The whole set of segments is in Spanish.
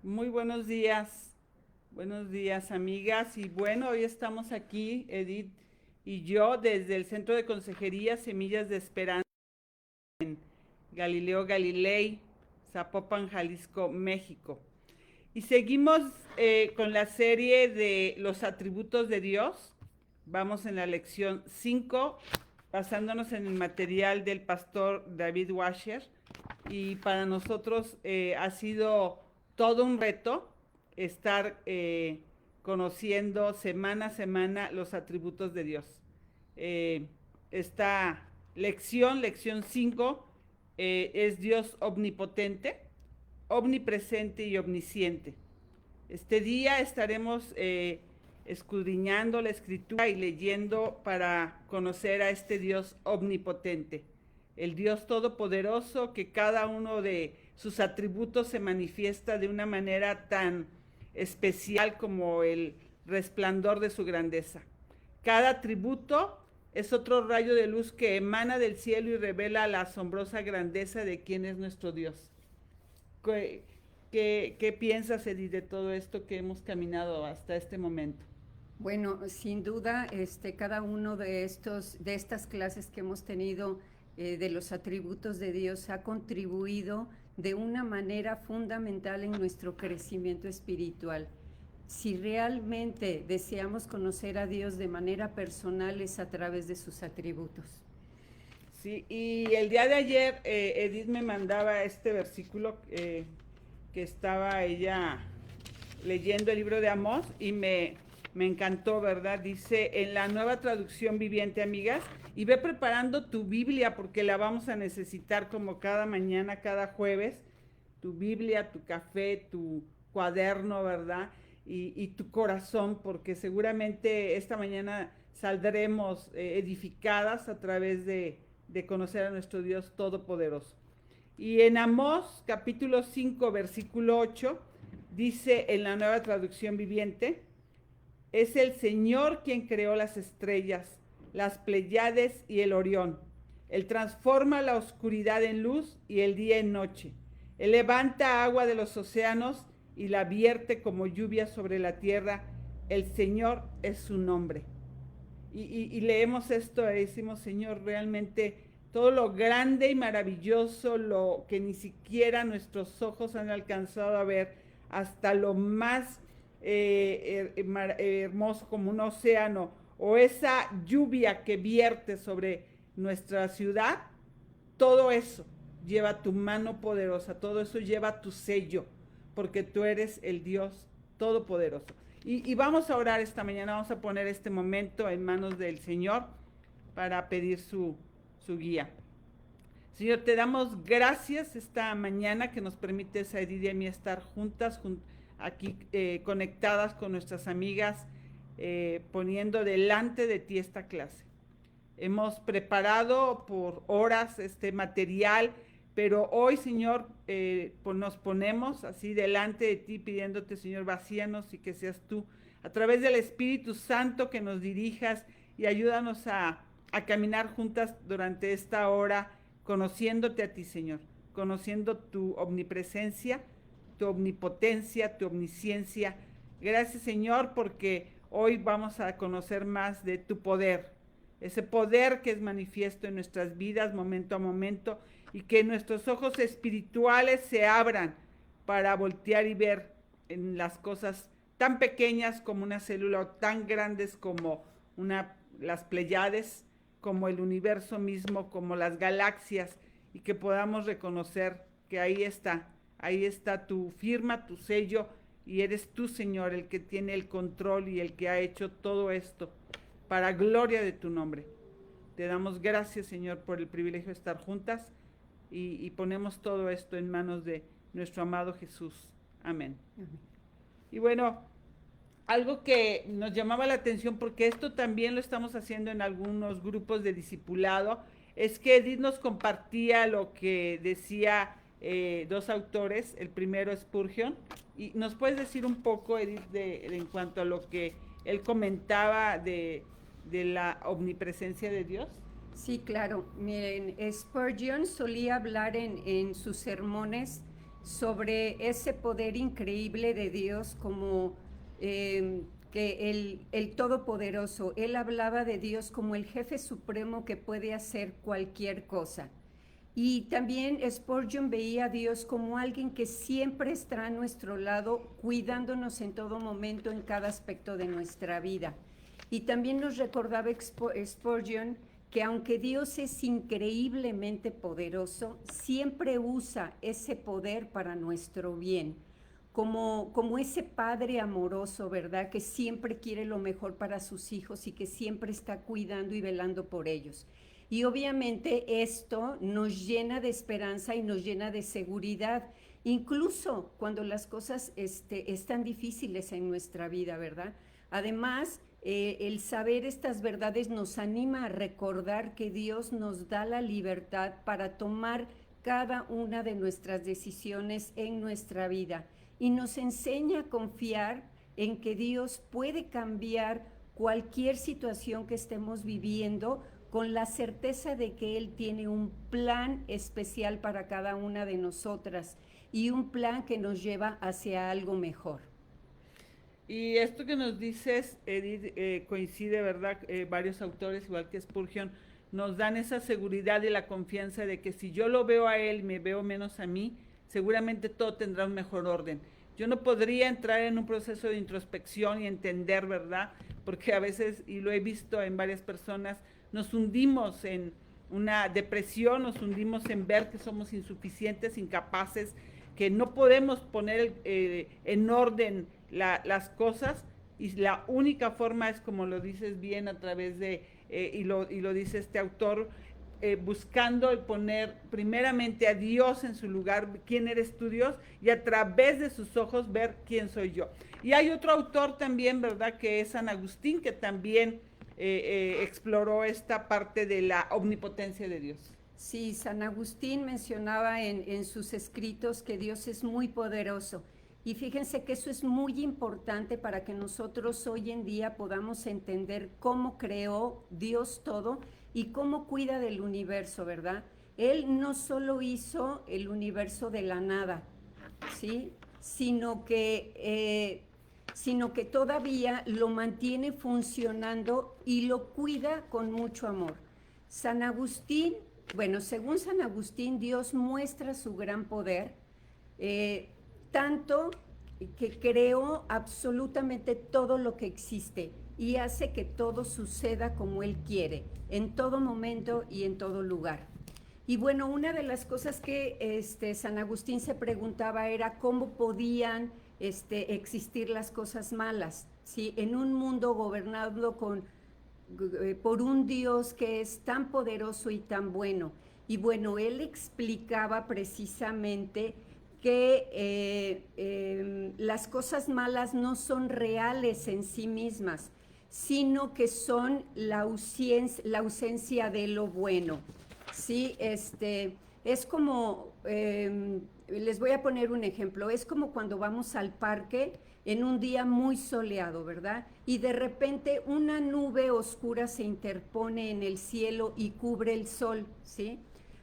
Muy buenos días amigas. Y bueno, hoy estamos aquí, Edith y yo, desde el Centro de Consejería Semillas de Esperanza, Galileo Galilei, Zapopan, Jalisco, México. Y seguimos con la serie de los atributos de Dios. Vamos en la lección 5, basándonos en el material del pastor David Washer. Y para nosotros ha sido todo un reto estar conociendo semana a semana los atributos de Dios. Eh, esta lección 5, es Dios omnipotente, omnipresente y omnisciente. Este día estaremos escudriñando la escritura y leyendo para conocer a este Dios omnipotente, el Dios todopoderoso, que cada uno de sus atributos se manifiesta de una manera tan especial como el resplandor de su grandeza. Cada atributo es otro rayo de luz que emana del cielo y revela la asombrosa grandeza de quién es nuestro Dios. ¿Qué piensas, Edith, de todo esto que hemos caminado hasta este momento? Bueno, sin duda, cada uno de estas clases que hemos tenido de los atributos de Dios ha contribuido de una manera fundamental en nuestro crecimiento espiritual. Si realmente deseamos conocer a Dios de manera personal, es a través de sus atributos. Sí, y el día de ayer Edith me mandaba este versículo que estaba ella leyendo el libro de Amós y me encantó, ¿verdad? Dice en la Nueva Traducción Viviente, amigas, y ve preparando tu Biblia porque la vamos a necesitar como cada mañana, cada jueves, tu Biblia, tu café, tu cuaderno, ¿verdad? Y tu corazón, porque seguramente esta mañana saldremos edificadas a través de conocer a nuestro Dios Todopoderoso. Y en Amós, capítulo 5, versículo 8, dice en la Nueva Traducción Viviente: es el Señor quien creó las estrellas, las Pléyades y el Orión. Él transforma la oscuridad en luz y el día en noche. Él levanta agua de los océanos y la vierte como lluvia sobre la tierra. El Señor es su nombre. Y leemos esto y decimos, Señor, realmente todo lo grande y maravilloso, lo que ni siquiera nuestros ojos han alcanzado a ver, hasta lo más hermoso como un océano, o esa lluvia que vierte sobre nuestra ciudad, todo eso lleva tu mano poderosa, todo eso lleva tu sello, porque tú eres el Dios todopoderoso. Y vamos a orar esta mañana, vamos a poner este momento en manos del Señor para pedir su guía. Señor, te damos gracias esta mañana que nos permites a Edith y a mí estar juntas, aquí conectadas con nuestras amigas, poniendo delante de ti esta clase. Hemos preparado por horas este material, pero hoy, Señor, nos ponemos así delante de ti pidiéndote, Señor, vacíanos y que seas tú, a través del Espíritu Santo, que nos dirijas y ayúdanos a caminar juntas durante esta hora, conociéndote a ti, Señor, conociendo tu omnipresencia, tu omnipotencia, tu omnisciencia. Gracias, Señor, porque hoy vamos a conocer más de tu poder, ese poder que es manifiesto en nuestras vidas momento a momento, y que nuestros ojos espirituales se abran para voltear y ver en las cosas tan pequeñas como una célula o tan grandes como las Pléyades, como el universo mismo, como las galaxias, y que podamos reconocer que ahí está tu firma, tu sello, y eres tú, Señor, el que tiene el control y el que ha hecho todo esto para gloria de tu nombre. Te damos gracias, Señor, por el privilegio de estar juntas, y ponemos todo esto en manos de nuestro amado Jesús. Amén. Y bueno, algo que nos llamaba la atención, porque esto también lo estamos haciendo en algunos grupos de discipulado, es que Edith nos compartía lo que decía dos autores. El primero es Spurgeon, y nos puedes decir un poco, Edith, en cuanto a lo que él comentaba de la omnipresencia de Dios. Sí, claro. Miren, Spurgeon solía hablar en sus sermones sobre ese poder increíble de Dios como que el Todopoderoso. Él hablaba de Dios como el jefe supremo que puede hacer cualquier cosa. Y también Spurgeon veía a Dios como alguien que siempre está a nuestro lado, cuidándonos en todo momento, en cada aspecto de nuestra vida. Y también nos recordaba Spurgeon que aunque Dios es increíblemente poderoso, siempre usa ese poder para nuestro bien, como ese padre amoroso, ¿verdad? Que siempre quiere lo mejor para sus hijos y que siempre está cuidando y velando por ellos. Y obviamente esto nos llena de esperanza y nos llena de seguridad, incluso cuando las cosas están difíciles en nuestra vida, ¿verdad? Además, el saber estas verdades nos anima a recordar que Dios nos da la libertad para tomar cada una de nuestras decisiones en nuestra vida y nos enseña a confiar en que Dios puede cambiar cualquier situación que estemos viviendo con la certeza de que Él tiene un plan especial para cada una de nosotras y un plan que nos lleva hacia algo mejor. Y esto que nos dices, Edith, coincide, ¿verdad? Varios autores, igual que Spurgeon, nos dan esa seguridad y la confianza de que si yo lo veo a él, me veo menos a mí, seguramente todo tendrá un mejor orden. Yo no podría entrar en un proceso de introspección y entender, ¿verdad? Porque a veces, y lo he visto en varias personas, nos hundimos en una depresión, nos hundimos en ver que somos insuficientes, incapaces, que no podemos poner en orden las cosas, y la única forma es, como lo dices bien, a través de, y lo dice este autor, buscando el poner primeramente a Dios en su lugar, quién eres tú, Dios, y a través de sus ojos ver quién soy yo. Y hay otro autor también, ¿verdad?, que es San Agustín, que también exploró esta parte de la omnipotencia de Dios. Sí, San Agustín mencionaba en sus escritos que Dios es muy poderoso. Y fíjense que eso es muy importante para que nosotros hoy en día podamos entender cómo creó Dios todo y cómo cuida del universo, ¿verdad? Él no solo hizo el universo de la nada, ¿sí? Sino que todavía lo mantiene funcionando y lo cuida con mucho amor. San Agustín, bueno, según San Agustín, Dios muestra su gran poder, tanto que creó absolutamente todo lo que existe y hace que todo suceda como Él quiere, en todo momento y en todo lugar. Y bueno, una de las cosas que San Agustín se preguntaba era cómo podían existir las cosas malas, ¿sí? En un mundo gobernado por un Dios que es tan poderoso y tan bueno. Y bueno, él explicaba precisamente que las cosas malas no son reales en sí mismas, sino que son la ausencia de lo bueno. Sí, es como, les voy a poner un ejemplo, es como cuando vamos al parque en un día muy soleado, ¿verdad? Y de repente una nube oscura se interpone en el cielo y cubre el sol, ¿sí?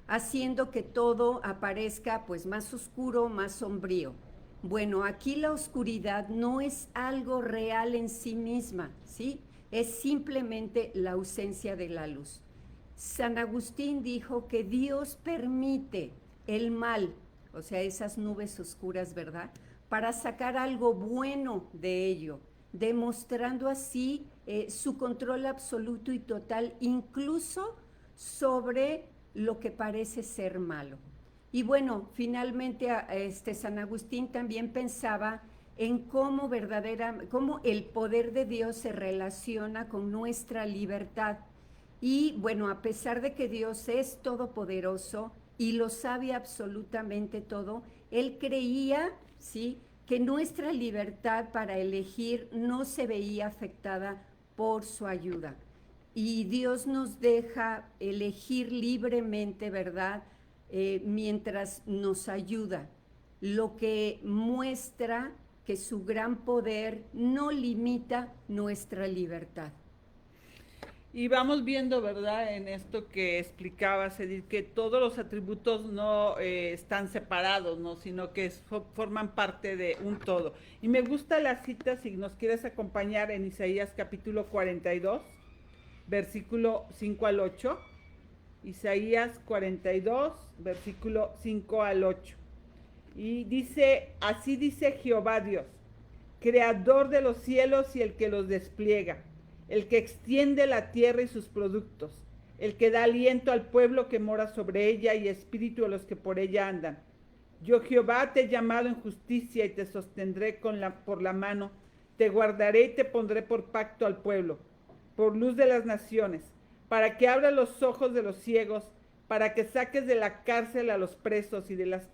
Haciendo que todo aparezca pues más oscuro, más sombrío. Bueno, aquí la oscuridad no es algo real en sí misma, ¿sí? Es simplemente la ausencia de la luz. San Agustín dijo que Dios permite el mal, o sea, esas nubes oscuras, ¿verdad?, para sacar algo bueno de ello, demostrando así su control absoluto y total, incluso sobre lo que parece ser malo. Y bueno, finalmente San Agustín también pensaba en cómo el poder de Dios se relaciona con nuestra libertad. Y bueno, a pesar de que Dios es todopoderoso y lo sabe absolutamente todo, él creía, ¿sí?, que nuestra libertad para elegir no se veía afectada por su ayuda. Y Dios nos deja elegir libremente, ¿verdad?, mientras nos ayuda, lo que muestra que su gran poder no limita nuestra libertad. Y vamos viendo, ¿verdad? En esto que explicabas, Edith, que todos los atributos no están separados, ¿no? Sino que forman parte de un todo. Y me gusta la cita, si nos quieres acompañar, en Isaías capítulo 42, versículo 5 al 8. Isaías 42, versículo 5 al 8. Y dice, así dice Jehová Dios, creador de los cielos y el que los despliega, el que extiende la tierra y sus productos, el que da aliento al pueblo que mora sobre ella y espíritu a los que por ella andan. Yo Jehová te he llamado en justicia y te sostendré por la mano, te guardaré y te pondré por pacto al pueblo, por luz de las naciones, para que abras los ojos de los ciegos, para que saques de la cárcel a los presos y de las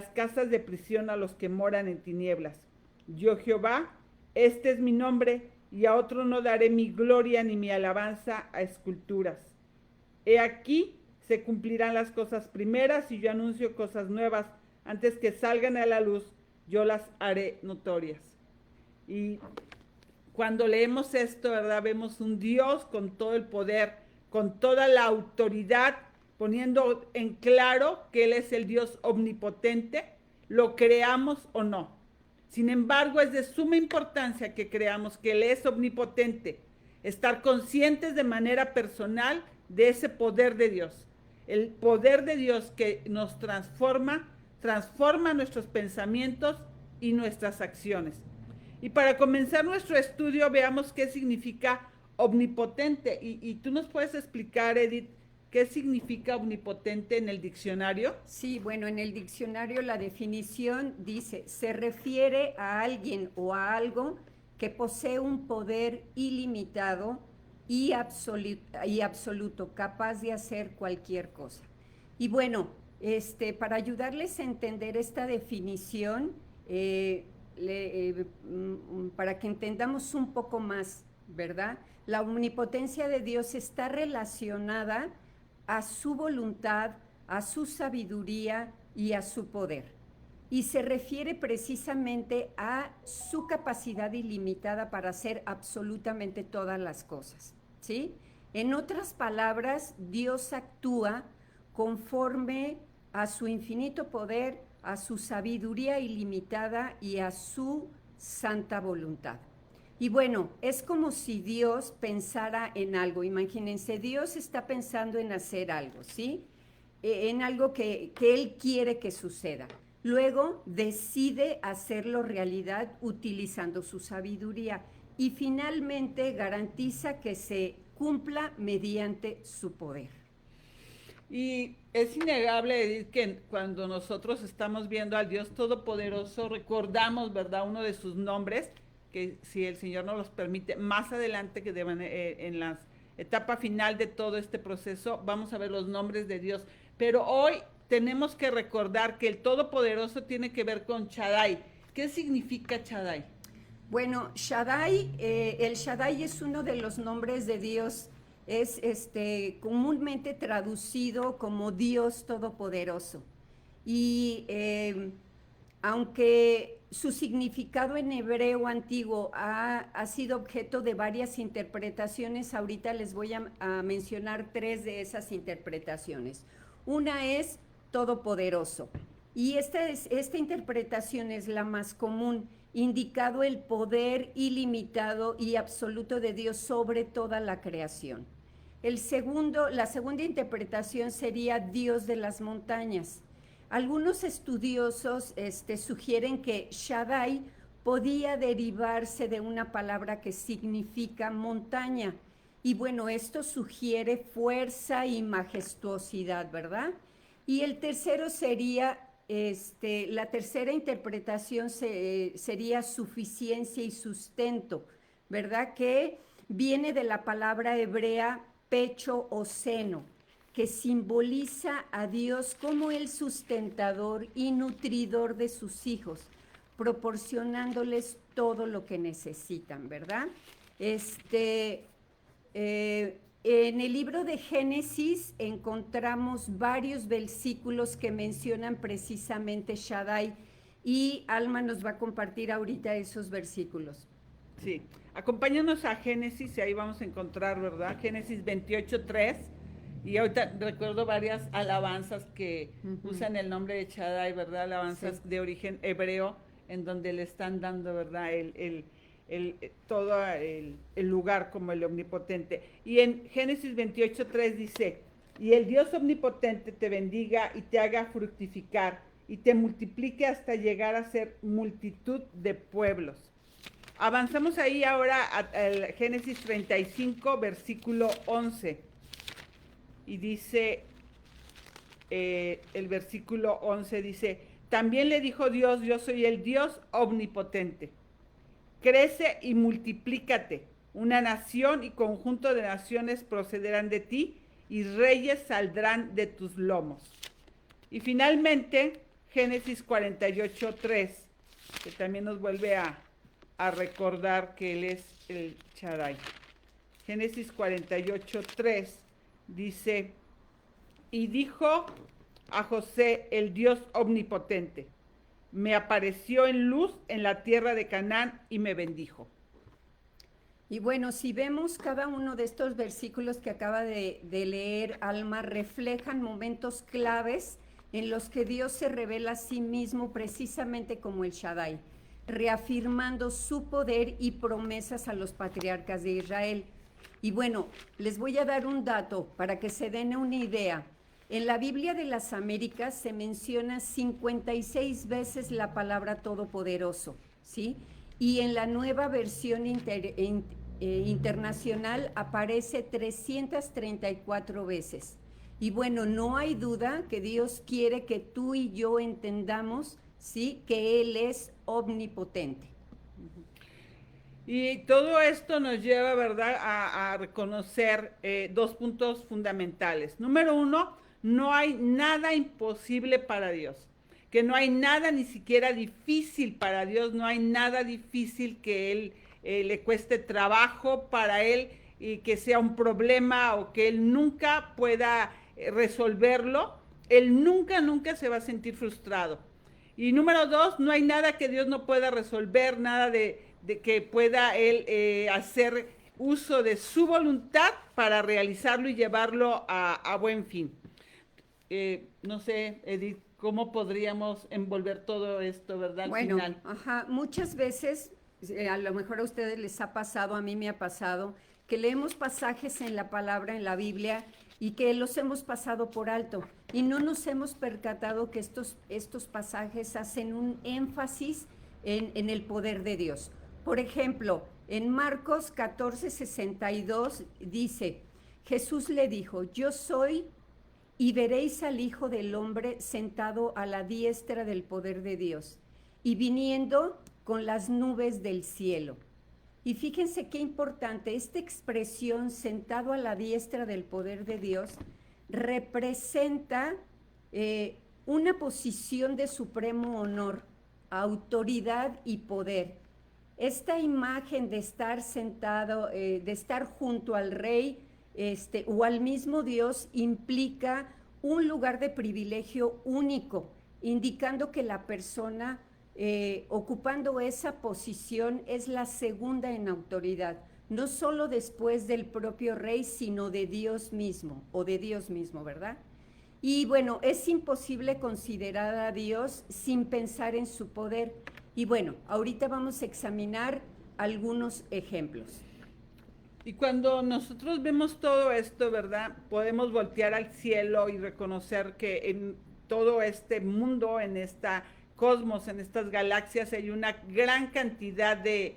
casas de prisión a los que moran en tinieblas. Yo Jehová, este es mi nombre, y a otro no daré mi gloria ni mi alabanza a esculturas. He aquí se cumplirán las cosas primeras y yo anuncio cosas nuevas. Antes que salgan a la luz, yo las haré notorias. Y cuando leemos esto, ¿verdad? Vemos un Dios con todo el poder, con toda la autoridad, poniendo en claro que Él es el Dios omnipotente, lo creamos o no. Sin embargo, es de suma importancia que creamos que Él es omnipotente, estar conscientes de manera personal de ese poder de Dios. El poder de Dios que nos transforma nuestros pensamientos y nuestras acciones. Y para comenzar nuestro estudio, veamos qué significa omnipotente. Y tú nos puedes explicar, Edith, ¿qué significa omnipotente en el diccionario? Sí, bueno, en el diccionario la definición dice, se refiere a alguien o a algo que posee un poder ilimitado y absoluto, capaz de hacer cualquier cosa. Y bueno, para ayudarles a entender esta definición, para que entendamos un poco más, ¿verdad? La omnipotencia de Dios está relacionada a su voluntad, a su sabiduría y a su poder. Y se refiere precisamente a su capacidad ilimitada para hacer absolutamente todas las cosas, ¿sí? En otras palabras, Dios actúa conforme a su infinito poder, a su sabiduría ilimitada y a su santa voluntad. Y bueno, es como si Dios pensara en algo. Imagínense, Dios está pensando en hacer algo, ¿sí? En algo que Él quiere que suceda. Luego decide hacerlo realidad utilizando su sabiduría y finalmente garantiza que se cumpla mediante su poder. Y es innegable, Edith, que cuando nosotros estamos viendo al Dios Todopoderoso, recordamos, ¿verdad?, uno de sus nombres, que si el Señor nos los permite, más adelante que en la etapa final de todo este proceso, vamos a ver los nombres de Dios. Pero hoy tenemos que recordar que el Todopoderoso tiene que ver con Shaddai. ¿Qué significa Shaddai? Bueno, Shaddai, el Shaddai es uno de los nombres de Dios, es comúnmente traducido como Dios Todopoderoso. Y aunque su significado en hebreo antiguo ha sido objeto de varias interpretaciones, ahorita les voy a mencionar 3 de esas interpretaciones. Una es todopoderoso, y esta interpretación es la más común, indicado el poder ilimitado y absoluto de Dios sobre toda la creación. La segunda interpretación sería Dios de las montañas. Algunos estudiosos sugieren que Shaddai podía derivarse de una palabra que significa montaña. Y bueno, esto sugiere fuerza y majestuosidad, ¿verdad? Y el tercero sería, la tercera interpretación sería suficiencia y sustento, ¿verdad? Que viene de la palabra hebrea pecho o seno, que simboliza a Dios como el sustentador y nutridor de sus hijos, proporcionándoles todo lo que necesitan, ¿verdad? En el libro de Génesis encontramos varios versículos que mencionan precisamente Shaddai, y Alma nos va a compartir ahorita esos versículos. Sí, acompáñanos a Génesis y ahí vamos a encontrar, ¿verdad? Génesis 28:3. Y ahorita recuerdo varias alabanzas que usan el nombre de Shaddai, ¿verdad? Alabanzas Sí. de origen hebreo, en donde le están dando, ¿verdad? Todo el lugar como el omnipotente. Y en Génesis 28:3 dice, y el Dios omnipotente te bendiga y te haga fructificar y te multiplique hasta llegar a ser multitud de pueblos. Avanzamos ahí ahora al Génesis 35, versículo 11. Y dice, el versículo 11 dice, también le dijo Dios, yo soy el Dios omnipotente. Crece y multiplícate. Una nación y conjunto de naciones procederán de ti y reyes saldrán de tus lomos. Y finalmente, Génesis 48:3, que también nos vuelve a recordar que Él es el Shaddai. Génesis 48:3 dice, y dijo a José, el Dios omnipotente, me apareció en luz en la tierra de Canaán y me bendijo. Y bueno, si vemos cada uno de estos versículos que acaba de leer Alma, reflejan momentos claves en los que Dios se revela a sí mismo precisamente como el Shaddai, reafirmando su poder y promesas a los patriarcas de Israel. Y bueno, les voy a dar un dato para que se den una idea. En la Biblia de las Américas se menciona 56 veces la palabra todopoderoso, ¿sí? Y en la nueva versión internacional aparece 334 veces. Y bueno, no hay duda que Dios quiere que tú y yo entendamos, ¿sí?, que Él es omnipotente. Y todo esto nos lleva, ¿verdad?, a reconocer dos puntos fundamentales. Número uno, no hay nada imposible para Dios, que no hay nada ni siquiera difícil para Dios, no hay nada difícil que Él le cueste trabajo para Él y que sea un problema o que Él nunca pueda resolverlo. Él nunca, nunca se va a sentir frustrado. Y número dos, no hay nada que Dios no pueda resolver, nada de que pueda Él hacer uso de su voluntad para realizarlo y llevarlo a buen fin. No sé, Edith, ¿cómo podríamos envolver todo esto, verdad, al Bueno, final? muchas veces, a lo mejor a ustedes les ha pasado, a mí me ha pasado, que leemos pasajes en la palabra, en la Biblia, y que los hemos pasado por alto y no nos hemos percatado que estos pasajes hacen un énfasis en el poder de Dios. Por ejemplo, en Marcos 14:62 dice, Jesús le dijo, yo soy, y veréis al Hijo del Hombre sentado a la diestra del poder de Dios y viniendo con las nubes del cielo. Y fíjense qué importante, esta expresión sentado a la diestra del poder de Dios representa una posición de supremo honor, autoridad y poder. Esta imagen de estar sentado, de estar junto al rey o al mismo Dios implica un lugar de privilegio único, indicando que la persona ocupando esa posición es la segunda en autoridad, no solo después del propio rey, sino de Dios mismo, o de Dios mismo, ¿verdad? Y bueno, es imposible considerar a Dios sin pensar en su poder. Y bueno, ahorita vamos a examinar algunos ejemplos. Y cuando nosotros vemos todo esto, ¿verdad?, podemos voltear al cielo y reconocer que en todo este mundo, en esta cosmos, en estas galaxias, hay una gran cantidad de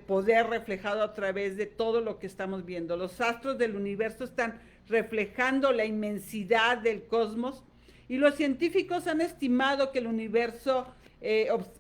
poder reflejado a través de todo lo que estamos viendo. Los astros del universo están reflejando la inmensidad del cosmos y los científicos han estimado que el universo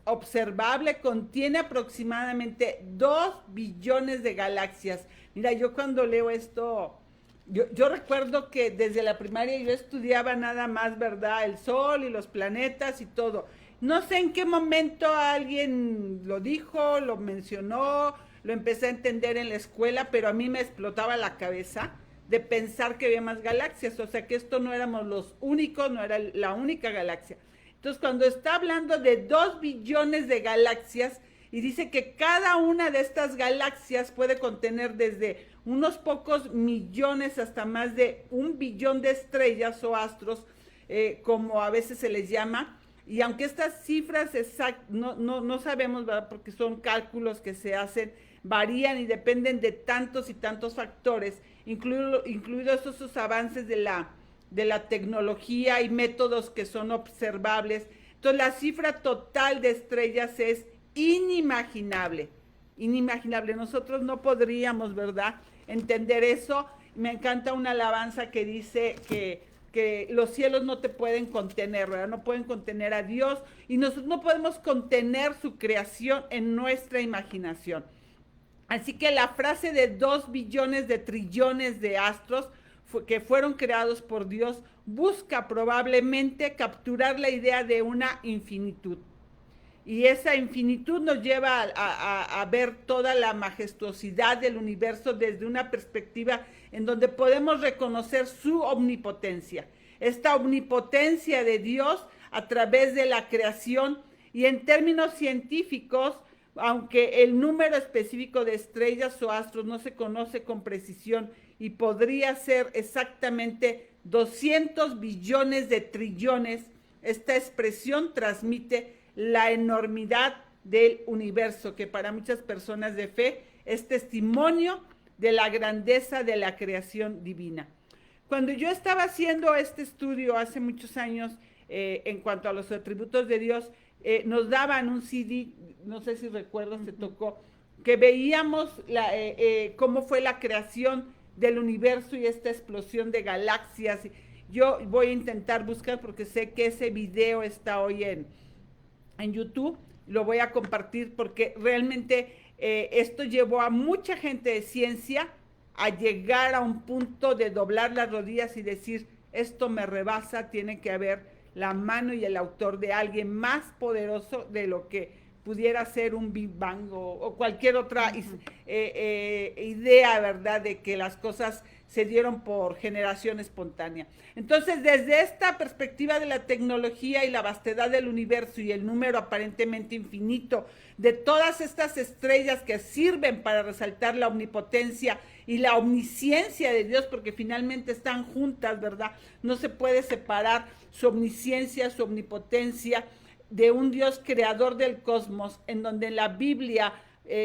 observable contiene aproximadamente 2 billones de galaxias. Mira, yo cuando leo esto, yo recuerdo que desde la primaria yo estudiaba nada más, ¿verdad?, el Sol y los planetas y todo. No sé en qué momento alguien lo dijo, lo mencionó, lo empecé a entender en la escuela, pero a mí me explotaba la cabeza de pensar que había más galaxias, o sea que esto no éramos los únicos, no era la única galaxia. Entonces, cuando está hablando de 2 billones de galaxias, y dice que cada una de estas galaxias puede contener desde unos pocos millones hasta más de 1 billón de estrellas o astros, como a veces se les llama. Y aunque estas cifras no sabemos, ¿verdad? Porque son cálculos que se hacen, varían y dependen de tantos y tantos factores, incluidos esos avances de la tecnología y métodos que son observables. Entonces la cifra total de estrellas es inimaginable, inimaginable. Nosotros no podríamos, ¿verdad?, entender eso. Me encanta una alabanza que dice que los cielos no te pueden contener, ¿verdad? No pueden contener a Dios, y nosotros no podemos contener su creación en nuestra imaginación. Así que la frase de 2 billones de trillones de astros que fueron creados por Dios busca probablemente capturar la idea de una infinitud. Y esa infinitud nos lleva a ver toda la majestuosidad del universo desde una perspectiva en donde podemos reconocer su omnipotencia. Esta omnipotencia de Dios a través de la creación, y en términos científicos, aunque el número específico de estrellas o astros no se conoce con precisión y podría ser exactamente 200 billones de trillones, esta expresión transmite la enormidad del universo, que para muchas personas de fe es testimonio de la grandeza de la creación divina. Cuando yo estaba haciendo este estudio hace muchos años, en cuanto a los atributos de Dios, nos daban un CD, no sé si recuerdas, te tocó, que veíamos cómo fue la creación del universo y esta explosión de galaxias. Yo voy a intentar buscar, porque sé que ese video está hoy en YouTube, lo voy a compartir, porque realmente esto llevó a mucha gente de ciencia a llegar a un punto de doblar las rodillas y decir, esto me rebasa, tiene que haber la mano y el autor de alguien más poderoso de lo que pudiera ser un Big Bang o cualquier otra idea, ¿verdad?, de que las cosas se dieron por generación espontánea. Entonces, desde esta perspectiva de la tecnología y la vastedad del universo y el número aparentemente infinito de todas estas estrellas que sirven para resaltar la omnipotencia y la omnisciencia de Dios, porque finalmente están juntas, ¿verdad? No se puede separar su omnisciencia, su omnipotencia de un Dios creador del cosmos, en donde la Biblia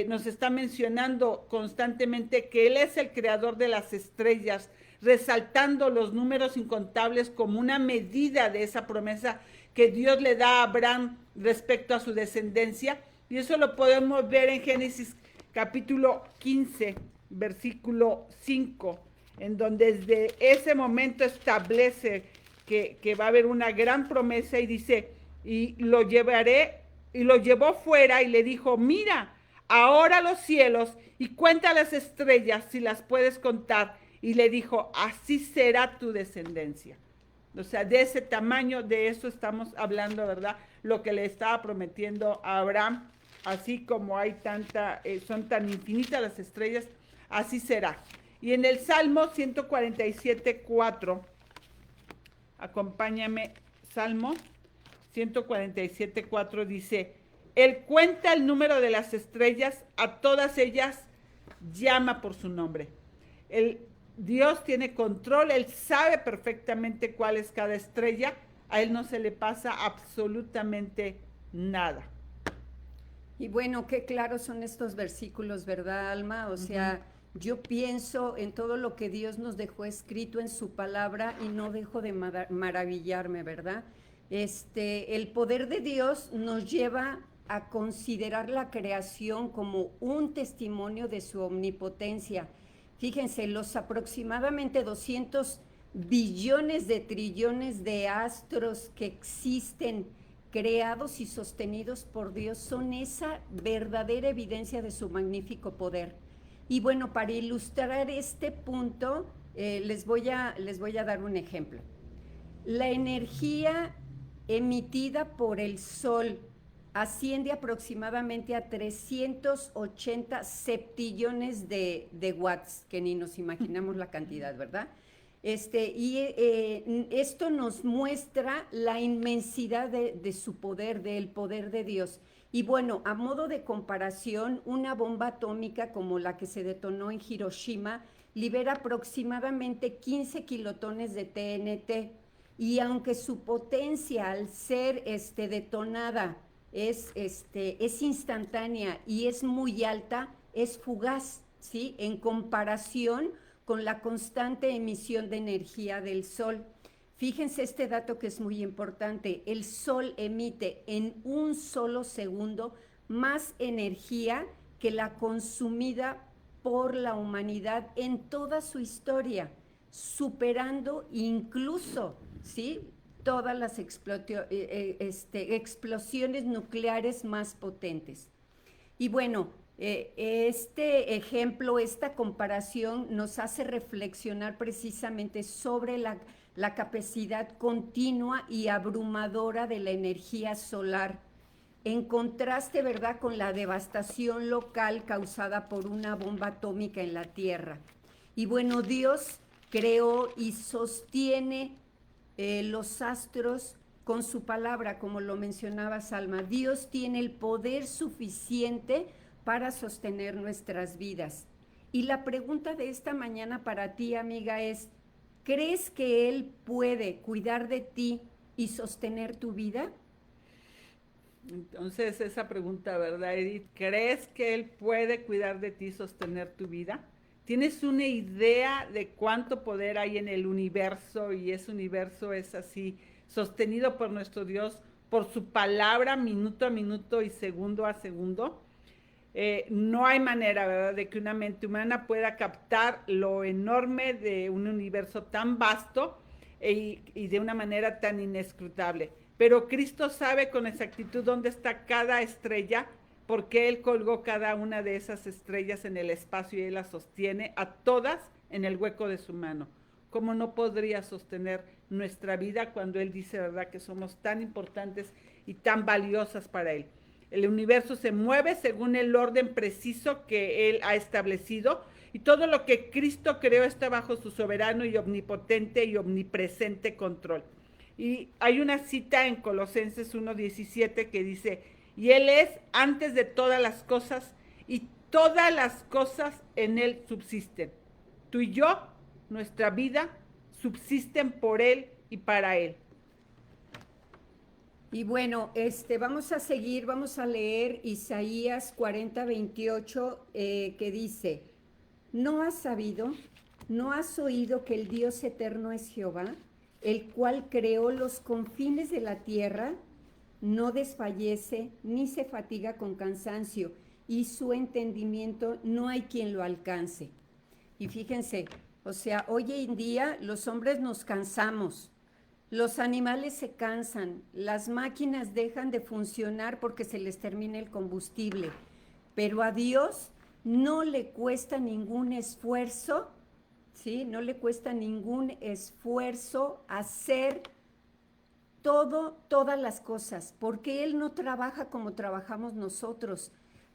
nos está mencionando constantemente que Él es el creador de las estrellas, resaltando los números incontables como una medida de esa promesa que Dios le da a Abraham respecto a su descendencia. Y eso lo podemos ver en Génesis capítulo 15, versículo 5, en donde desde ese momento establece que va a haber una gran promesa, y dice, y lo llevaré, y lo llevó fuera y le dijo, mira, ahora los cielos y cuenta las estrellas si las puedes contar. Y le dijo, así será tu descendencia. O sea, de ese tamaño, de eso estamos hablando, ¿verdad? Lo que le estaba prometiendo a Abraham, así como hay son tan infinitas las estrellas, así será. Y en el Salmo 147:4, acompáñame, Salmo 147:4 dice, Él cuenta el número de las estrellas, a todas ellas llama por su nombre. Dios tiene control, Él sabe perfectamente cuál es cada estrella, a Él no se le pasa absolutamente nada. Y bueno, qué claros son estos versículos, ¿verdad, Alma? O sea, yo pienso en todo lo que Dios nos dejó escrito en su palabra y no dejo de maravillarme, ¿verdad? El poder de Dios nos lleva a considerar la creación como un testimonio de su omnipotencia. Fíjense, los aproximadamente 200 billones de trillones de astros que existen, creados y sostenidos por Dios, son esa verdadera evidencia de su magnífico poder. Y bueno, para ilustrar este punto, les voy a dar un ejemplo. La energía emitida por el Sol asciende aproximadamente a 380 septillones de watts, que ni nos imaginamos la cantidad, ¿verdad? Esto nos muestra la inmensidad de su poder, del poder de Dios. Y bueno, a modo de comparación, una bomba atómica como la que se detonó en Hiroshima libera aproximadamente 15 kilotones de TNT. Y aunque su potencia al ser detonada es instantánea y es muy alta, es fugaz, ¿sí? En comparación con la constante emisión de energía del Sol. Fíjense este dato que es muy importante. El Sol emite en un solo segundo más energía que la consumida por la humanidad en toda su historia, superando incluso, ¿sí?, todas las explosiones nucleares más potentes. Y bueno, este ejemplo, esta comparación nos hace reflexionar precisamente sobre la capacidad continua y abrumadora de la energía solar, en contraste, ¿verdad?, con la devastación local causada por una bomba atómica en la Tierra. Y bueno, Dios creó y sostiene los astros con su palabra, como lo mencionaba Salma. Dios tiene el poder suficiente para sostener nuestras vidas. Y la pregunta de esta mañana para ti, amiga, es: ¿crees que Él puede cuidar de ti y sostener tu vida? Entonces, esa pregunta, ¿verdad, Edith? ¿Crees que Él puede cuidar de ti y sostener tu vida? ¿Tienes una idea de cuánto poder hay en el universo, y ese universo es así, sostenido por nuestro Dios, por su palabra, minuto a minuto y segundo a segundo? No hay manera, ¿verdad?, de que una mente humana pueda captar lo enorme de un universo tan vasto y de una manera tan inescrutable. Pero Cristo sabe con exactitud dónde está cada estrella, porque Él colgó cada una de esas estrellas en el espacio y Él las sostiene a todas en el hueco de su mano. ¿Cómo no podría sostener nuestra vida cuando Él dice, ¿verdad?, que somos tan importantes y tan valiosas para Él? El universo se mueve según el orden preciso que Él ha establecido, y todo lo que Cristo creó está bajo su soberano y omnipotente y omnipresente control. Y hay una cita en Colosenses 1:17 que dice: y Él es antes de todas las cosas, y todas las cosas en Él subsisten. Tú y yo, nuestra vida, subsisten por Él y para Él. Y bueno, vamos a seguir, vamos a leer Isaías 40:28, que dice: ¿no has sabido, no has oído que el Dios eterno es Jehová, el cual creó los confines de la tierra? No desfallece ni se fatiga con cansancio, y su entendimiento no hay quien lo alcance. Y fíjense, o sea, hoy en día los hombres nos cansamos. Los animales se cansan, las máquinas dejan de funcionar porque se les termina el combustible, pero a Dios no le cuesta ningún esfuerzo, ¿sí? No le cuesta ningún esfuerzo hacer todas las cosas, porque Él no trabaja como trabajamos nosotros.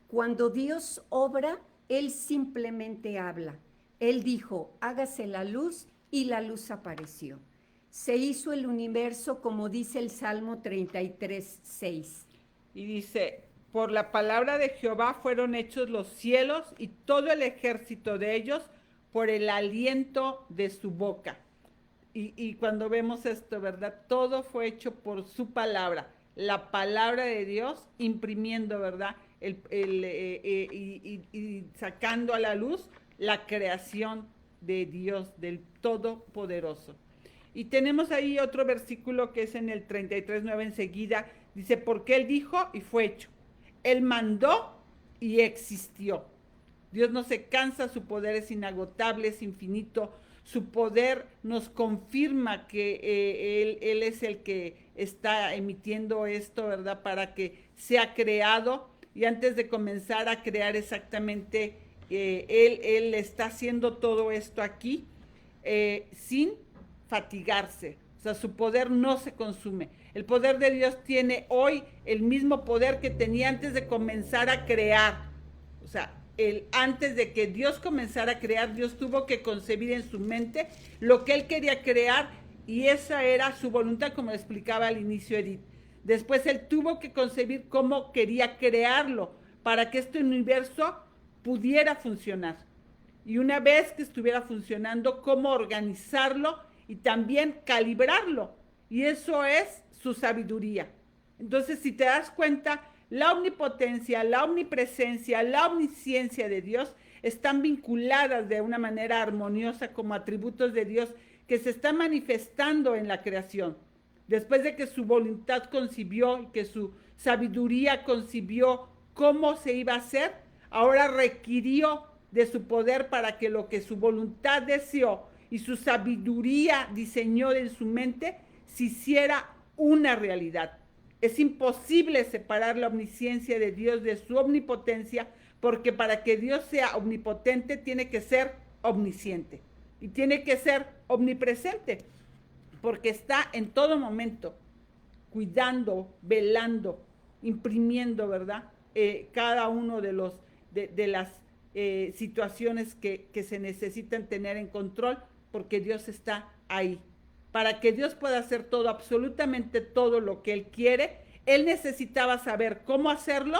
Cuando Dios obra, Él simplemente habla. Él dijo: hágase la luz, y la luz apareció. Se hizo el universo, como dice el Salmo 33:6. Y dice: por la palabra de Jehová fueron hechos los cielos y todo el ejército de ellos, por el aliento de su boca. Y cuando vemos esto, ¿verdad?, todo fue hecho por su palabra, la palabra de Dios, imprimiendo, ¿verdad?, y sacando a la luz la creación de Dios, del Todopoderoso. Y tenemos ahí otro versículo que es en el 33:9 enseguida. Dice: porque Él dijo y fue hecho. Él mandó y existió. Dios no se cansa, su poder es inagotable, es infinito. Su poder nos confirma que Él es el que está emitiendo esto, ¿verdad?, para que sea creado. Y antes de comenzar a crear exactamente, Él está haciendo todo esto aquí sin fatigarse. O sea, su poder no se consume. El poder de Dios tiene hoy el mismo poder que tenía antes de comenzar a crear. O sea, antes de que Dios comenzara a crear, Dios tuvo que concebir en su mente lo que Él quería crear, y esa era su voluntad, como explicaba al inicio Edith. Después Él tuvo que concebir cómo quería crearlo para que este universo pudiera funcionar. Y una vez que estuviera funcionando, cómo organizarlo y también calibrarlo. Y eso es su sabiduría. Entonces, si te das cuenta, la omnipotencia, la omnipresencia, la omnisciencia de Dios están vinculadas de una manera armoniosa como atributos de Dios que se están manifestando en la creación. Después de que su voluntad concibió y que su sabiduría concibió cómo se iba a hacer, ahora requirió de su poder para que lo que su voluntad deseó y su sabiduría diseñó en su mente se hiciera una realidad. Es imposible separar la omnisciencia de Dios de su omnipotencia, porque para que Dios sea omnipotente tiene que ser omnisciente y tiene que ser omnipresente, porque está en todo momento cuidando, velando, imprimiendo, ¿verdad? Cada uno de las situaciones que se necesitan tener en control, porque Dios está ahí. Para que Dios pueda hacer todo, absolutamente todo lo que Él quiere, Él necesitaba saber cómo hacerlo,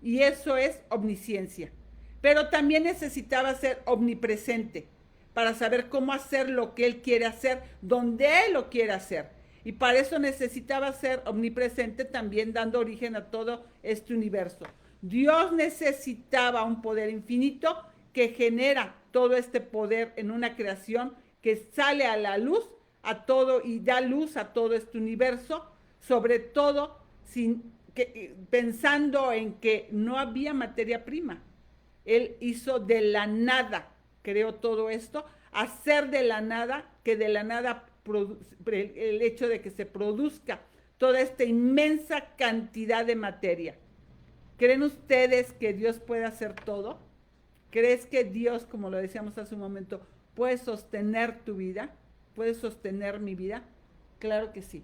y eso es omnisciencia. Pero también necesitaba ser omnipresente para saber cómo hacer lo que Él quiere hacer, donde Él lo quiere hacer. Y para eso necesitaba ser omnipresente, también dando origen a todo este universo. Dios necesitaba un poder infinito que genera todo este poder en una creación que sale a la luz a todo y da luz a todo este universo, sobre todo pensando en que no había materia prima. Él hizo de la nada, creó todo esto, hacer de la nada, que de la nada el hecho de que se produzca toda esta inmensa cantidad de materia. ¿Creen ustedes que Dios puede hacer todo? ¿Crees que Dios, como lo decíamos hace un momento, puede sostener tu vida? ¿Puede sostener mi vida? Claro que sí.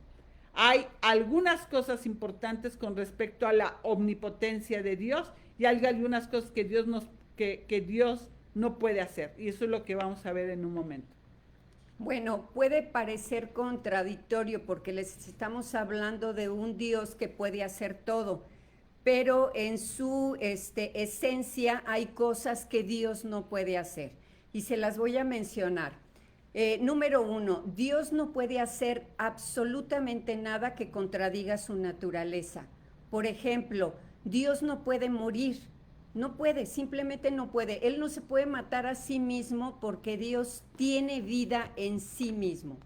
Hay algunas cosas importantes con respecto a la omnipotencia de Dios, y hay algunas cosas que Dios no puede hacer. Y eso es lo que vamos a ver en un momento. Bueno, puede parecer contradictorio porque les estamos hablando de un Dios que puede hacer todo, pero en su esencia hay cosas que Dios no puede hacer. Y se las voy a mencionar. Número 1, Dios no puede hacer absolutamente nada que contradiga su naturaleza. Por ejemplo, Dios no puede morir, no puede, simplemente no puede. Él no se puede matar a sí mismo porque Dios tiene vida en sí mismo.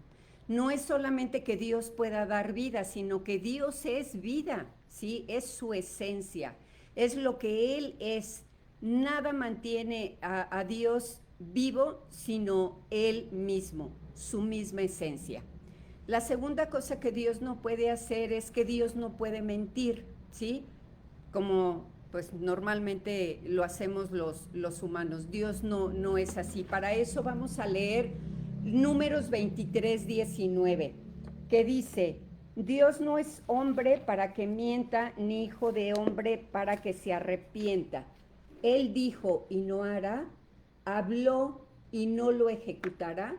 No es solamente que Dios pueda dar vida, sino que Dios es vida, ¿sí? Es su esencia, es lo que Él es. Nada mantiene a Dios vivo, sino Él mismo, su misma esencia. La segunda cosa que Dios no puede hacer es que Dios no puede mentir, ¿sí? Como pues normalmente lo hacemos los humanos. Dios no es así. Para eso vamos a leer Números 23:19, que dice: Dios no es hombre para que mienta, ni hijo de hombre para que se arrepienta. Él dijo y no hará, habló y no lo ejecutará.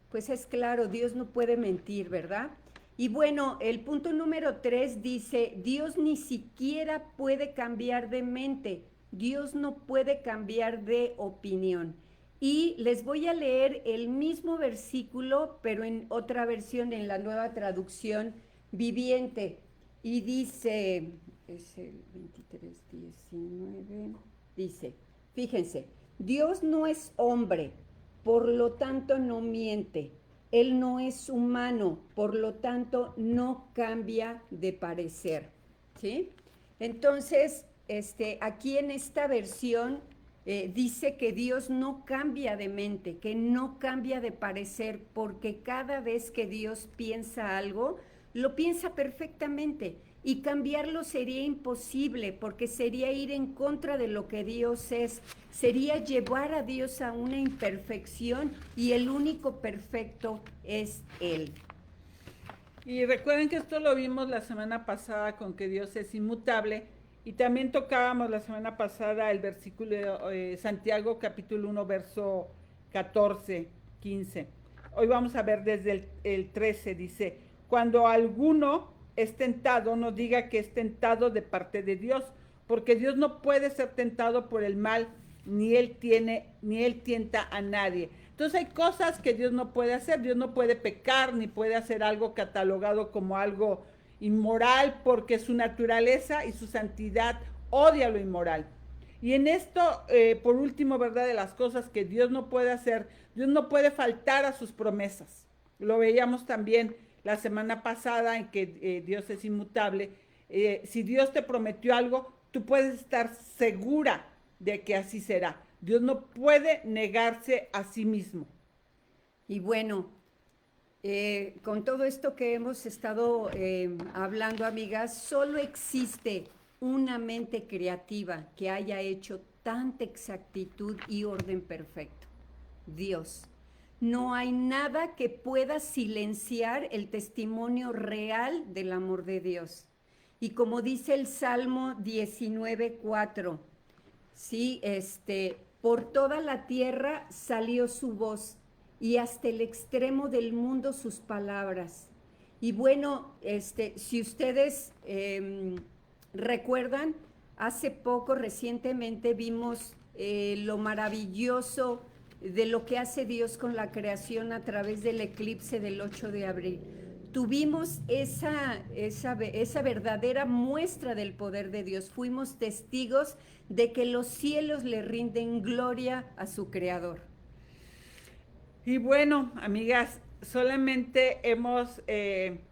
Pues es claro, Dios no puede mentir, ¿verdad? Y bueno, el punto número 3 dice, Dios ni siquiera puede cambiar de mente, Dios no puede cambiar de opinión. Y les voy a leer el mismo versículo, pero en otra versión, en la Nueva Traducción Viviente. Y dice, es el 23:19, dice, fíjense, Dios no es hombre, por lo tanto no miente. Él no es humano, por lo tanto no cambia de parecer, ¿sí? Entonces, aquí en esta versión dice que Dios no cambia de mente, que no cambia de parecer, porque cada vez que Dios piensa algo, lo piensa perfectamente, y cambiarlo sería imposible, porque sería ir en contra de lo que Dios es, sería llevar a Dios a una imperfección, y el único perfecto es Él. Y recuerden que esto lo vimos la semana pasada con que Dios es inmutable, Y también tocábamos la semana pasada el versículo Santiago capítulo 1, verso 14, 15. Hoy vamos a ver desde el 13, dice, cuando alguno es tentado, no diga que es tentado de parte de Dios, porque Dios no puede ser tentado por el mal, ni él tienta a nadie. Entonces hay cosas que Dios no puede hacer. Dios no puede pecar, ni puede hacer algo catalogado como algo inmoral, porque su naturaleza y su santidad odia lo inmoral. Y en esto, por último, ¿verdad? De las cosas que Dios no puede hacer, Dios no puede faltar a sus promesas. Lo veíamos también la semana pasada en que Dios es inmutable. Si Dios te prometió algo, tú puedes estar segura de que así será. Dios no puede negarse a sí mismo. Y bueno, con todo esto que hemos estado hablando, amigas, solo existe una mente creativa que haya hecho tanta exactitud y orden perfecto: Dios. No hay nada que pueda silenciar el testimonio real del amor de Dios. Y como dice el Salmo 19:4, sí, por toda la tierra salió su voz y hasta el extremo del mundo sus palabras. Y bueno, si ustedes recuerdan, hace poco, recientemente, vimos lo maravilloso de lo que hace Dios con la creación a través del eclipse del 8 de abril. Tuvimos esa verdadera muestra del poder de Dios. Fuimos testigos de que los cielos le rinden gloria a su Creador. Y bueno, amigas, solamente hemos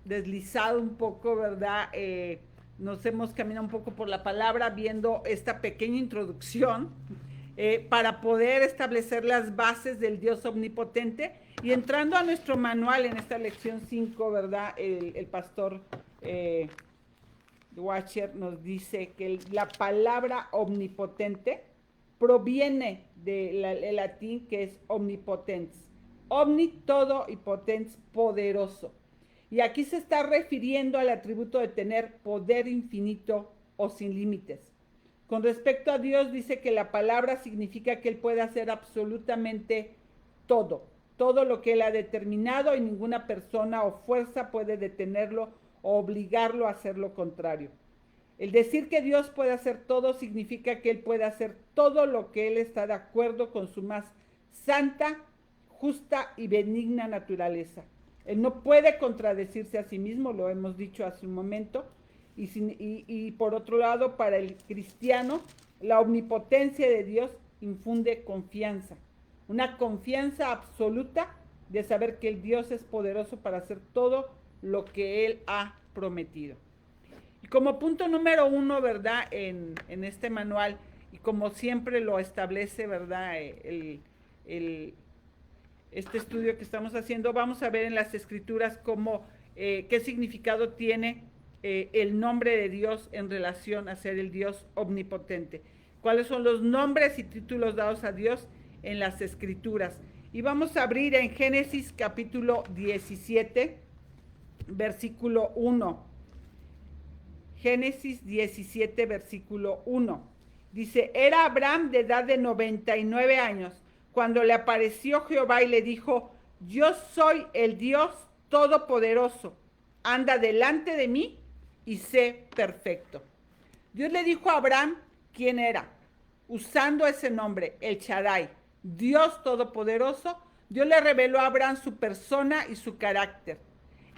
deslizado un poco, ¿verdad? Nos hemos caminado un poco por la palabra viendo esta pequeña introducción para poder establecer las bases del Dios omnipotente. Y entrando a nuestro manual en esta lección 5, ¿verdad? El pastor Washer nos dice que la palabra omnipotente proviene del latín que es omnipotens. Omni, todo, y potens, poderoso. Y aquí se está refiriendo al atributo de tener poder infinito o sin límites. Con respecto a Dios, dice que la palabra significa que Él puede hacer absolutamente todo lo que Él ha determinado, y ninguna persona o fuerza puede detenerlo o obligarlo a hacer lo contrario. El decir que Dios puede hacer todo significa que Él puede hacer todo lo que Él está de acuerdo con su más santa, justa y benigna naturaleza. Él no puede contradecirse a sí mismo, lo hemos dicho hace un momento. Y por otro lado, para el cristiano, la omnipotencia de Dios infunde confianza. Una confianza absoluta de saber que el Dios es poderoso para hacer todo lo que Él ha prometido. Y como punto número 1, ¿verdad? En este manual, y como siempre lo establece, ¿verdad? Este estudio que estamos haciendo, vamos a ver en las escrituras cómo, qué significado tiene el nombre de Dios en relación a ser el Dios omnipotente. ¿Cuáles son los nombres y títulos dados a Dios en las escrituras? Y vamos a abrir en Génesis capítulo 17, versículo 1. Génesis 17, versículo 1. Dice, era Abraham de edad de 99 años, cuando le apareció Jehová y le dijo, yo soy el Dios todopoderoso, anda delante de mí y sé perfecto. Dios le dijo a Abraham quién era, usando ese nombre, el Shaddai, Dios todopoderoso. Dios le reveló a Abraham su persona y su carácter.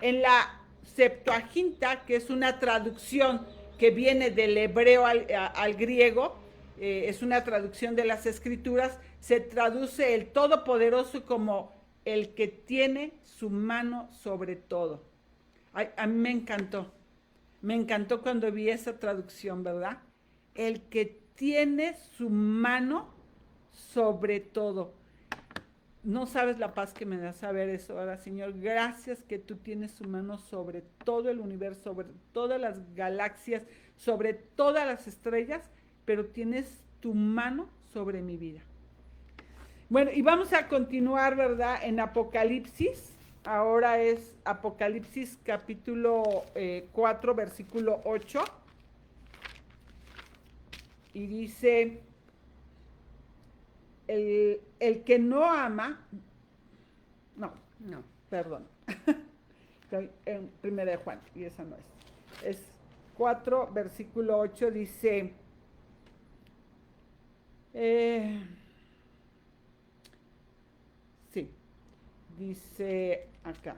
En la Septuaginta, que es una traducción que viene del hebreo al griego, es una traducción de las escrituras, se traduce el todopoderoso como el que tiene su mano sobre todo. A mí me encantó cuando vi esa traducción, ¿verdad? El que tiene su mano sobre todo. No sabes la paz que me da saber eso, ¿verdad, Señor? Gracias que tú tienes su mano sobre todo el universo, sobre todas las galaxias, sobre todas las estrellas, pero tienes tu mano sobre mi vida. Bueno, y vamos a continuar, ¿verdad? En Apocalipsis. Ahora es Apocalipsis capítulo 4, versículo 8. y dice, el que no ama, no, No. perdón, estoy en Primera de Juan, y esa no es 4, versículo 8, dice, sí, dice acá,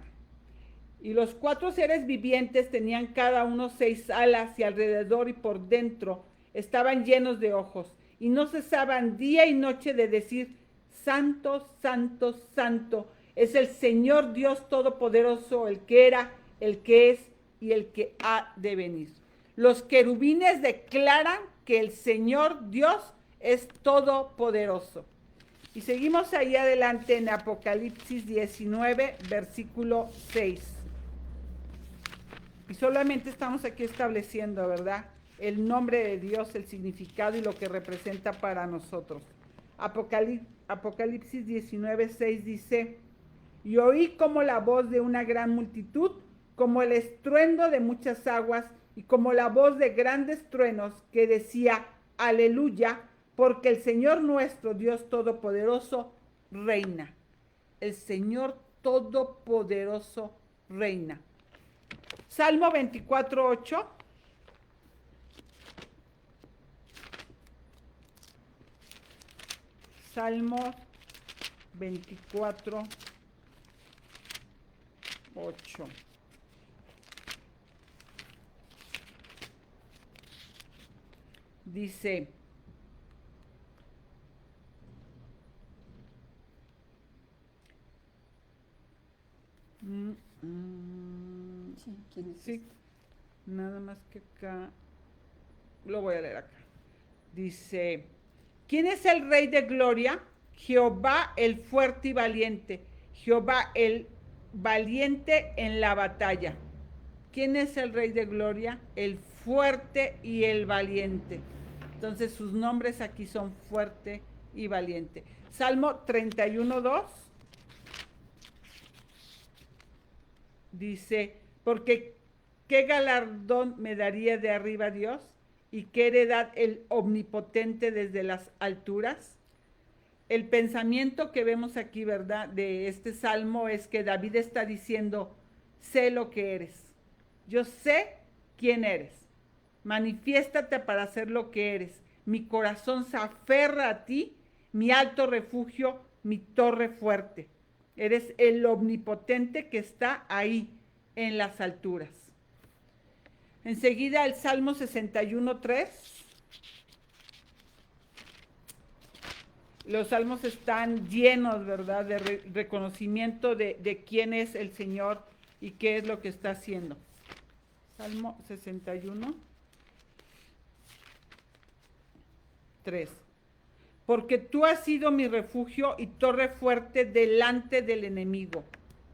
y los 4 seres vivientes tenían cada uno 6 alas y alrededor y por dentro estaban llenos de ojos y no cesaban día y noche de decir, Santo, Santo, Santo, es el Señor Dios Todopoderoso, el que era, el que es y el que ha de venir. Los querubines declaran que el Señor Dios es todopoderoso. Y seguimos ahí adelante en Apocalipsis 19, versículo 6. Y solamente estamos aquí estableciendo, ¿verdad?, el nombre de Dios, el significado y lo que representa para nosotros. Apocalipsis 19, 6 dice, y oí como la voz de una gran multitud, como el estruendo de muchas aguas y como la voz de grandes truenos que decía, aleluya, porque el Señor nuestro Dios Todopoderoso reina. El Señor Todopoderoso reina. Salmo 24, 8. Salmo 24, 8. Dice, Sí, ¿quién es? sí, nada más que acá, lo voy a leer acá. Dice, ¿quién es el Rey de Gloria? Jehová el fuerte y valiente, Jehová el valiente en la batalla. ¿Quién es el Rey de Gloria? El fuerte y el valiente. Entonces sus nombres aquí son fuerte y valiente. Salmo 31, 2. Dice, porque ¿qué galardón me daría de arriba Dios? ¿Y qué heredad el omnipotente desde las alturas? El pensamiento que vemos aquí, ¿verdad?, de este salmo es que David está diciendo, sé lo que eres. Yo sé quién eres. Manifiéstate para ser lo que eres. Mi corazón se aferra a ti, mi alto refugio, mi torre fuerte. Eres el omnipotente que está ahí en las alturas. Enseguida el Salmo 61, 3. Los salmos están llenos, ¿verdad?, de reconocimiento de quién es el Señor y qué es lo que está haciendo. Salmo 61, 3. Porque tú has sido mi refugio y torre fuerte delante del enemigo.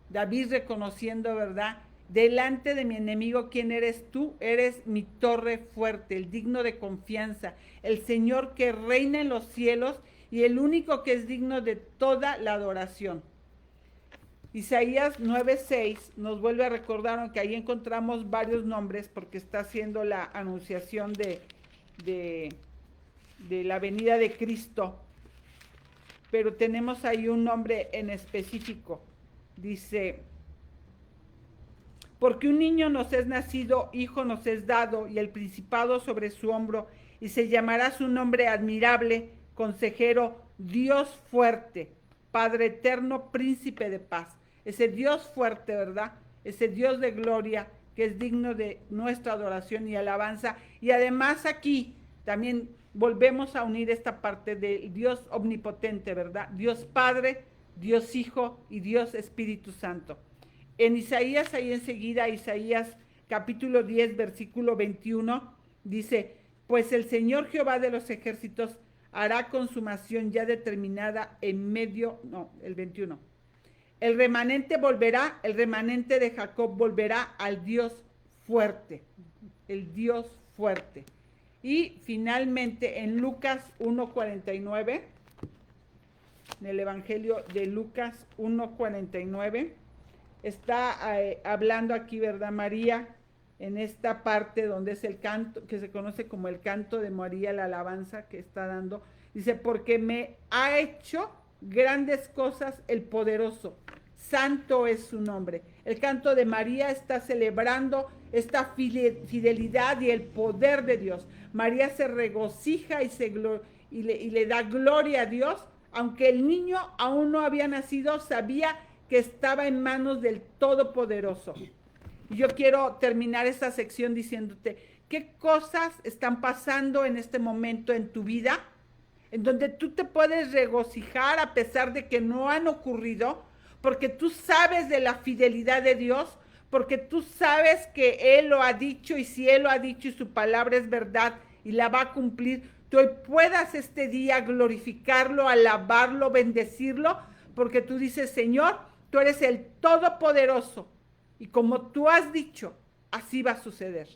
David reconociendo, ¿verdad?, delante de mi enemigo, ¿quién eres tú? Eres mi torre fuerte, el digno de confianza, el Señor que reina en los cielos y el único que es digno de toda la adoración. Isaías 9:6 nos vuelve a recordar, aunque ahí encontramos varios nombres, porque está haciendo la anunciación de la venida de Cristo, pero tenemos ahí un nombre en específico. Dice, porque un niño nos es nacido, hijo nos es dado, y el principado sobre su hombro, y se llamará su nombre admirable, consejero, Dios fuerte, Padre eterno, príncipe de paz. Ese Dios fuerte, ¿verdad? Ese Dios de gloria que es digno de nuestra adoración y alabanza. Y además aquí también volvemos a unir esta parte del Dios omnipotente, ¿verdad? Dios Padre, Dios Hijo y Dios Espíritu Santo. En Isaías, ahí enseguida, Isaías capítulo 10, versículo 21, dice, pues el Señor Jehová de los ejércitos hará consumación ya determinada en medio, no, el 21. El remanente volverá, el remanente de Jacob volverá al Dios fuerte, el Dios fuerte. Y finalmente en Lucas 1:49, en el Evangelio de Lucas 1:49, está hablando aquí, ¿verdad, María? en esta parte donde es el canto, que se conoce como el canto de María, la alabanza que está dando. Dice, porque me ha hecho grandes cosas el poderoso. Santo es su nombre. El canto de María está celebrando esta fidelidad y el poder de Dios. María se regocija y le da gloria a Dios, aunque el niño aún no había nacido, sabía que estaba en manos del Todopoderoso. Y yo quiero terminar esta sección diciéndote qué cosas están pasando en este momento en tu vida, en donde tú te puedes regocijar a pesar de que no han ocurrido, porque tú sabes de la fidelidad de Dios, porque tú sabes que Él lo ha dicho, y si Él lo ha dicho y su palabra es verdad y la va a cumplir, tú hoy puedas este día glorificarlo, alabarlo, bendecirlo, porque tú dices, Señor, tú eres el Todopoderoso, y como tú has dicho, así va a suceder.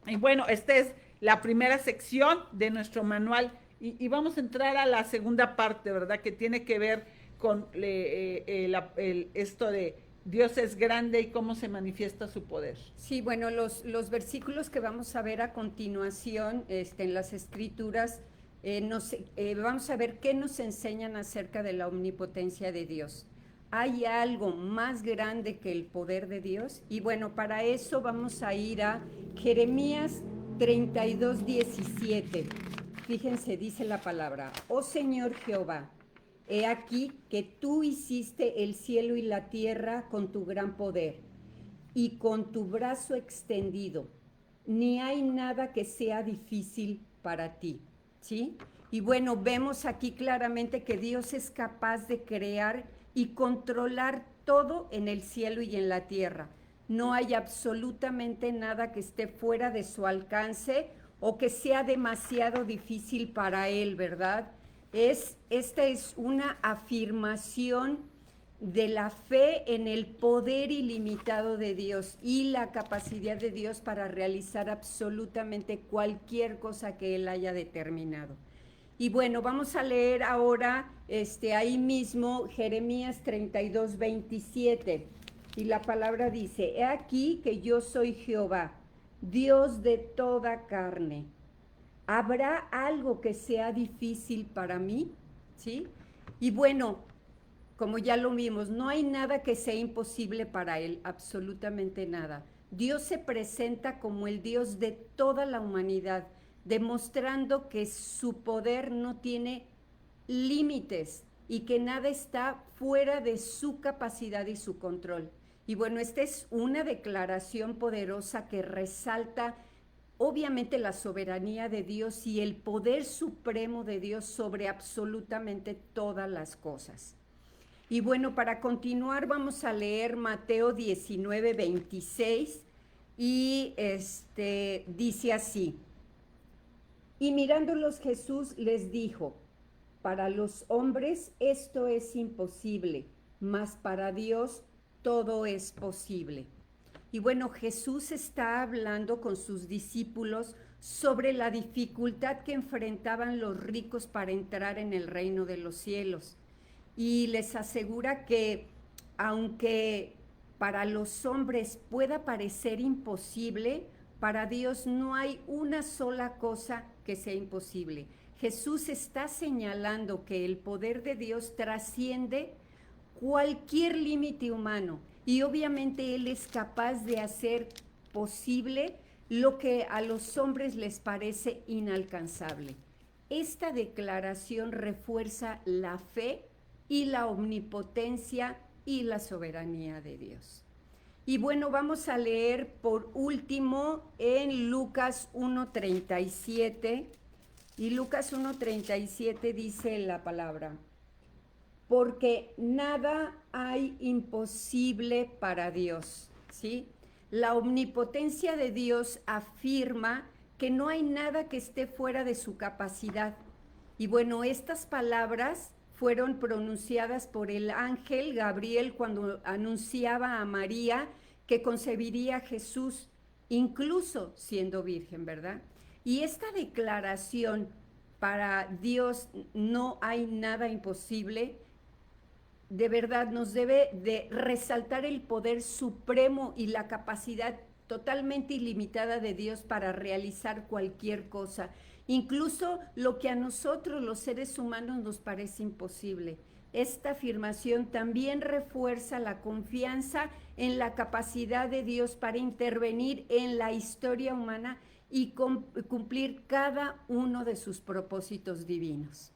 Y bueno, esta es la primera sección de nuestro manual, y vamos a entrar a la segunda parte, ¿verdad? Que tiene que ver con esto de Dios es grande y cómo se manifiesta su poder. Sí, bueno, los versículos que vamos a ver a continuación en las Escrituras, vamos a ver qué nos enseñan acerca de la omnipotencia de Dios. ¿Hay algo más grande que el poder de Dios? Y bueno, para eso vamos a ir a Jeremías 32:17. Fíjense, dice la palabra, oh Señor Jehová, he aquí que tú hiciste el cielo y la tierra con tu gran poder y con tu brazo extendido. Ni hay nada que sea difícil para ti, ¿sí? Y bueno, vemos aquí claramente que Dios es capaz de crear y controlar todo en el cielo y en la tierra. No hay absolutamente nada que esté fuera de su alcance o que sea demasiado difícil para Él, ¿verdad? Esta es una afirmación de la fe en el poder ilimitado de Dios y la capacidad de Dios para realizar absolutamente cualquier cosa que Él haya determinado. Y bueno, vamos a leer ahora ahí mismo Jeremías 32:27. Y la palabra dice, he aquí que yo soy Jehová, Dios de toda carne. ¿Habrá algo que sea difícil para mí? ¿Sí? Y bueno, como ya lo vimos, no hay nada que sea imposible para Él, absolutamente nada. Dios se presenta como el Dios de toda la humanidad, demostrando que su poder no tiene límites y que nada está fuera de su capacidad y su control. Y bueno, esta es una declaración poderosa que resalta obviamente la soberanía de Dios y el poder supremo de Dios sobre absolutamente todas las cosas. Y bueno, para continuar vamos a leer Mateo 19:26 y dice así, y mirándolos Jesús les dijo, para los hombres esto es imposible, mas para Dios todo es posible. Y bueno, Jesús está hablando con sus discípulos sobre la dificultad que enfrentaban los ricos para entrar en el reino de los cielos. Y les asegura que aunque para los hombres pueda parecer imposible, para Dios no hay una sola cosa que sea imposible. Jesús está señalando que el poder de Dios trasciende cualquier límite humano y obviamente Él es capaz de hacer posible lo que a los hombres les parece inalcanzable. Esta declaración refuerza la fe y la omnipotencia y la soberanía de Dios. Y bueno, vamos a leer por último en Lucas 1:37. Y Lucas 1:37 dice la palabra, porque nada hay imposible para Dios, ¿sí? La omnipotencia de Dios afirma que no hay nada que esté fuera de su capacidad. Y bueno, estas palabras fueron pronunciadas por el ángel Gabriel cuando anunciaba a María que concebiría a Jesús, incluso siendo virgen, ¿verdad? Y esta declaración, para Dios no hay nada imposible, de verdad nos debe de resaltar el poder supremo y la capacidad totalmente ilimitada de Dios para realizar cualquier cosa, incluso lo que a nosotros los seres humanos nos parece imposible. Esta afirmación también refuerza la confianza en la capacidad de Dios para intervenir en la historia humana y cumplir cada uno de sus propósitos divinos.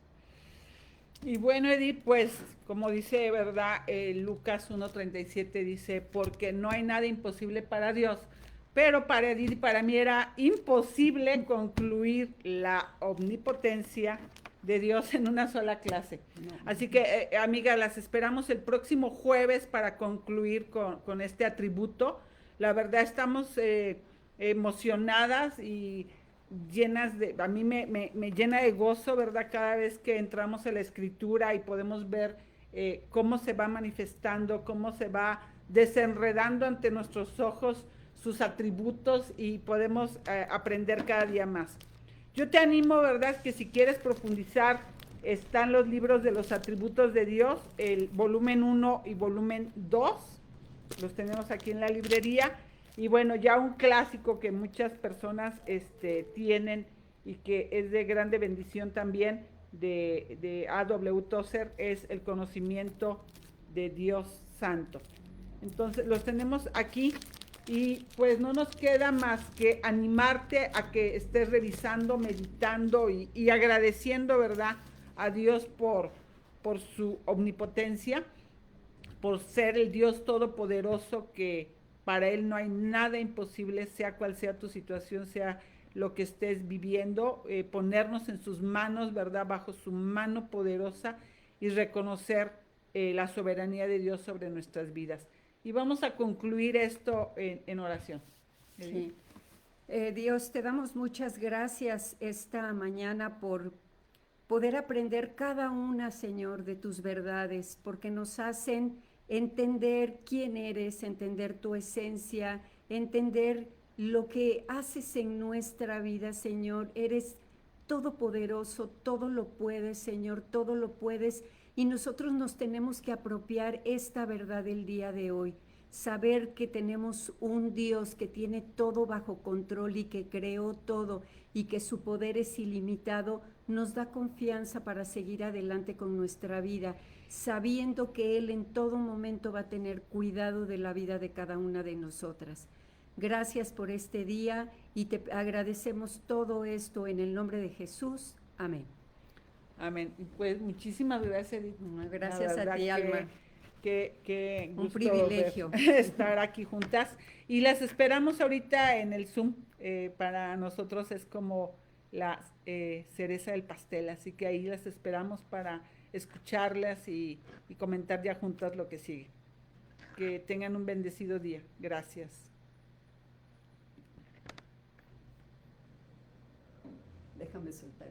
Y bueno, Edith, pues como dice, ¿verdad? Lucas 1:37 dice, porque no hay nada imposible para Dios. Pero para Edith y para mí era imposible concluir la omnipotencia de Dios en una sola clase. No. Así que, amigas, las esperamos el próximo jueves para concluir con este atributo. La verdad estamos emocionadas y llenas de, a mí me llena de gozo, ¿verdad? Cada vez que entramos en la escritura y podemos ver cómo se va manifestando, cómo se va desenredando ante nuestros ojos sus atributos y podemos aprender cada día más. Yo te animo, ¿verdad? Que si quieres profundizar, están los libros de los atributos de Dios, el volumen 1 y volumen 2, los tenemos aquí en la librería. Y bueno, ya un clásico que muchas personas tienen y que es de grande bendición también de A.W. Tozer es el conocimiento de Dios Santo. Entonces los tenemos aquí y pues no nos queda más que animarte a que estés revisando, meditando y agradeciendo, ¿verdad?, a Dios por su omnipotencia, por ser el Dios todopoderoso que para Él no hay nada imposible, sea cual sea tu situación, sea lo que estés viviendo, ponernos en sus manos, ¿verdad?, bajo su mano poderosa y reconocer la soberanía de Dios sobre nuestras vidas. Y vamos a concluir esto en oración. Sí. Dios, te damos muchas gracias esta mañana por poder aprender cada una, Señor, de tus verdades, porque nos hacen entender quién eres, entender tu esencia, entender lo que haces en nuestra vida, Señor. Eres todopoderoso, todo lo puedes, Señor, todo lo puedes. Y nosotros nos tenemos que apropiar esta verdad el día de hoy. Saber que tenemos un Dios que tiene todo bajo control y que creó todo y que su poder es ilimitado, nos da confianza para seguir adelante con nuestra vida, sabiendo que Él en todo momento va a tener cuidado de la vida de cada una de nosotras. Gracias por este día y te agradecemos todo esto en el nombre de Jesús. Amén. Amén. Y pues muchísimas gracias, Edith. Gracias a ti, Alma. Qué un privilegio estar aquí juntas. Y las esperamos ahorita en el Zoom. Para nosotros es como la cereza del pastel. Así que ahí las esperamos para escucharlas y comentar ya juntas lo que sigue. Que tengan un bendecido día. Gracias. Déjame soltar.